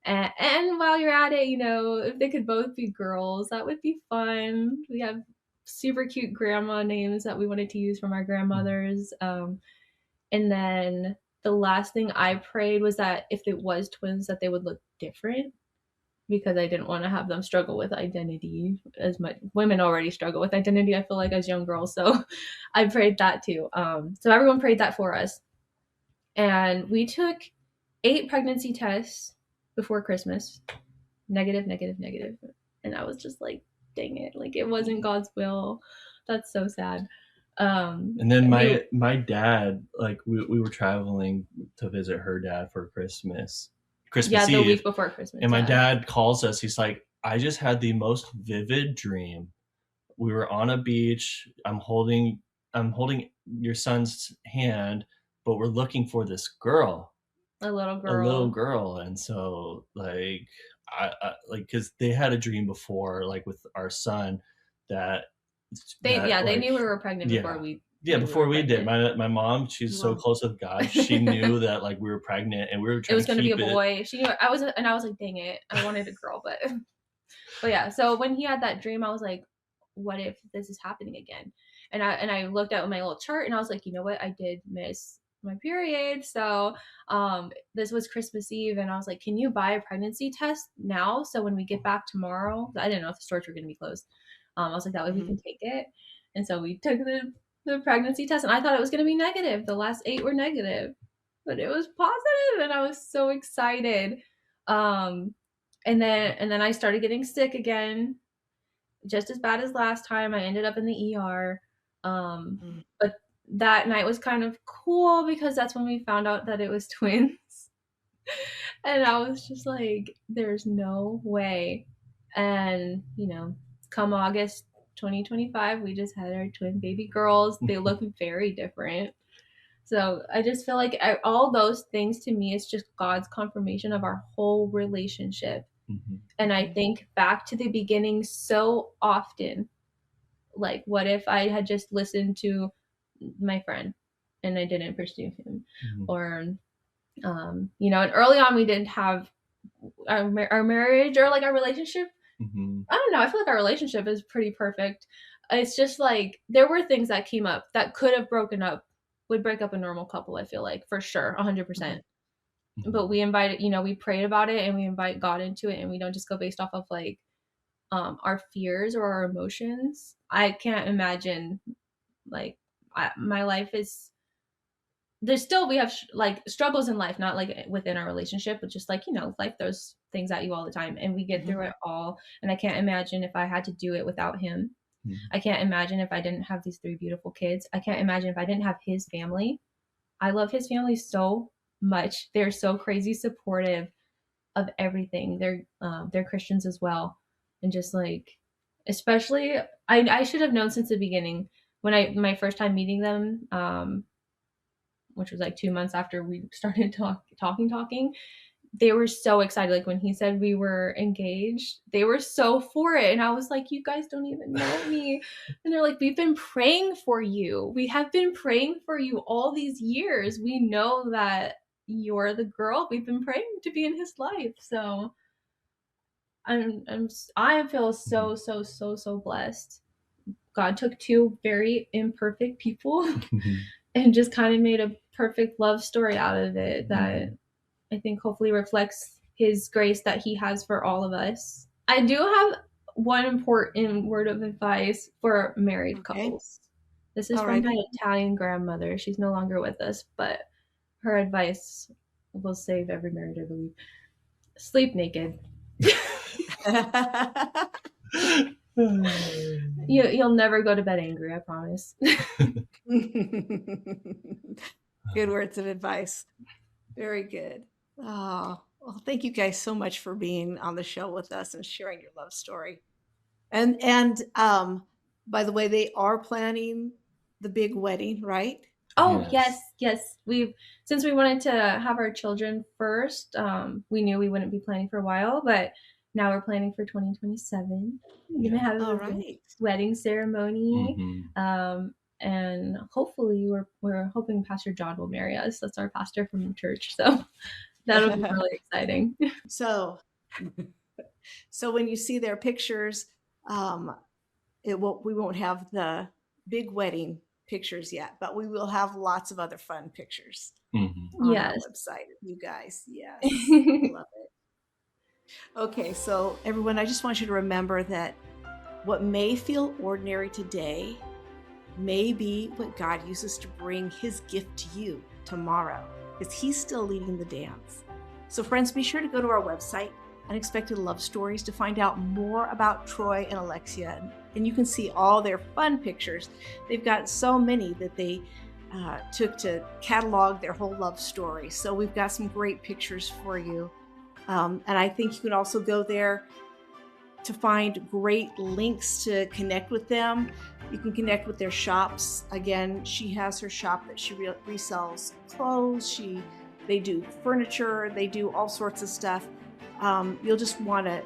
And while you're at it, if they could both be girls, that would be fun. We have super cute grandma names that we wanted to use from our grandmothers. And then the last thing I prayed was that if it was twins, that they would look different, because I didn't want to have them struggle with identity as much. Women already struggle with identity, I feel like, as young girls. So I prayed that too. So everyone prayed that for us. And we took 8 pregnancy tests before Christmas. Negative, negative, negative. And I was just like, dang it. Like, it wasn't God's will. That's so sad. And then my dad, like, we were traveling to visit her dad for Christmas the Eve, week before Christmas. and my dad calls us. He's like, I just had the most vivid dream. We were on a beach. I'm holding your son's hand, but we're looking for this girl, a little girl. And so, like, I like, because they had a dream before, like, with our son, that they knew we were pregnant before we. Yeah, before we did. My mom, she's so close with God. She knew that, like, we were pregnant and we were trying. It was going to be a boy. She knew I was like, dang it, I wanted a girl, but yeah. So when he had that dream, I was like, what if this is happening again? And I looked at my little chart and I was like, you know what? I did miss my period. So this was Christmas Eve, and I was like, can you buy a pregnancy test now? So when we get back tomorrow, I didn't know if the stores were going to be closed. I was like, that way we can take it. And so we took the pregnancy test, and I thought it was going to be negative. The last 8 were negative, but it was positive, and I was so excited. And then I started getting sick again, just as bad as last time. I ended up in the ER. But that night was kind of cool because that's when we found out that it was twins. And I was just like, there's no way. And, come August 2025, we just had our twin baby girls. They look very different. So I just feel like all those things to me is just God's confirmation of our whole relationship. Mm-hmm. And I think back to the beginning so often. Like, what if I had just listened to my friend and I didn't pursue him? Mm-hmm. Or, and early on we didn't have our marriage or like our relationship. Mm-hmm. I don't know. I feel like our relationship is pretty perfect. It's just like there were things that came up that would break up a normal couple. I feel like, for sure, 100%. Mm-hmm. But we invited, we prayed about it and we invite God into it, and we don't just go based off of like our fears or our emotions. I can't imagine, like, my life is, we have like struggles in life, not like within our relationship, but just like, life throws things at you all the time, and we get through it all. And I can't imagine if I had to do it without him. I can't imagine if I didn't have these 3 beautiful kids. I can't imagine if I didn't have his family. I love his family so much. They're so crazy supportive of everything. They're Christians as well. And just like, especially, I should have known since the beginning when my first time meeting them, which was like 2 months after we started talking. They were so excited. Like, when he said we were engaged, they were so for it. And I was like, you guys don't even know me. And they're like, we've been praying for you. We have been praying for you all these years. We know that you're the girl we've been praying to be in his life. So I feel so blessed. God took 2 very imperfect people and just kind of made a perfect love story out of it that I think hopefully reflects his grace that he has for all of us. I do have one important word of advice for married couples. This is from my Italian grandmother. She's no longer with us, but her advice will save every marriage, I believe. Sleep naked. You'll never go to bed angry, I promise. Good words of advice. Very good. Oh, well, thank you guys so much for being on the show with us and sharing your love story. And by the way, they are planning the big wedding, right? Oh, Yes. yes. Since we wanted to have our children first, we knew we wouldn't be planning for a while, but now we're planning for 2027. We're gonna have All a right. wedding ceremony. Mhm. And hopefully we're hoping Pastor John will marry us. That's our pastor from church. So that'll be really exciting. So, so when you see their pictures, we won't have the big wedding pictures yet, but we will have lots of other fun pictures Mhm. on our Yes. website of you guys. Yes, I love it. Okay, so everyone, I just want you to remember that what may feel ordinary today may be what God uses to bring his gift to you tomorrow, because he's still leading the dance. So friends, be sure to go to our website, Unexpected Love Stories, to find out more about Troy and Alexia. And you can see all their fun pictures. They've got so many that they took to catalog their whole love story. So we've got some great pictures for you. And I think you can also go there to find great links to connect with them. You can connect with their shops. Again, she has her shop that she resells clothes. They do furniture. They do all sorts of stuff. You'll just want to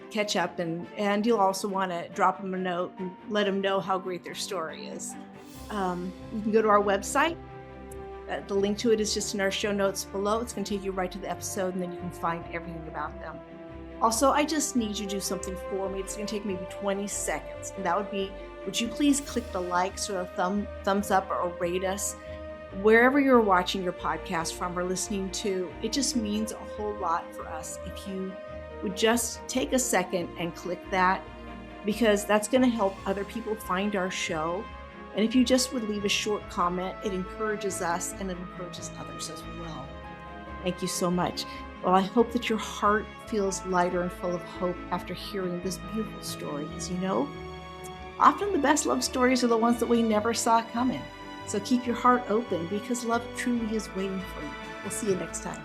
catch up, and you'll also want to drop them a note and let them know how great their story is. You can go to our website. The link to it is just in our show notes below. It's going to take you right to the episode, and then you can find everything about them. Also, I just need you to do something for me. It's going to take maybe 20 seconds. And that would be, would you please click the likes or the thumbs up or rate us wherever you're watching your podcast from or listening to. It just means a whole lot for us if you would just take a second and click that, because that's going to help other people find our show. And if you just would leave a short comment, it encourages us and it encourages others as well. Thank you so much. Well, I hope that your heart feels lighter and full of hope after hearing this beautiful story. As you know, often the best love stories are the ones that we never saw coming. So keep your heart open, because love truly is waiting for you. We'll see you next time.